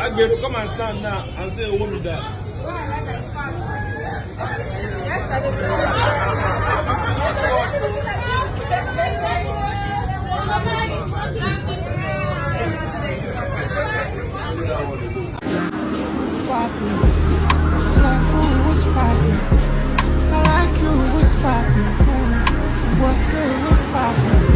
Agbero, come and stand now and say, "Owó mi dà." What's poppin'? Just like who was poppin'? I like you, what's poppin'? What's good, what's poppin'?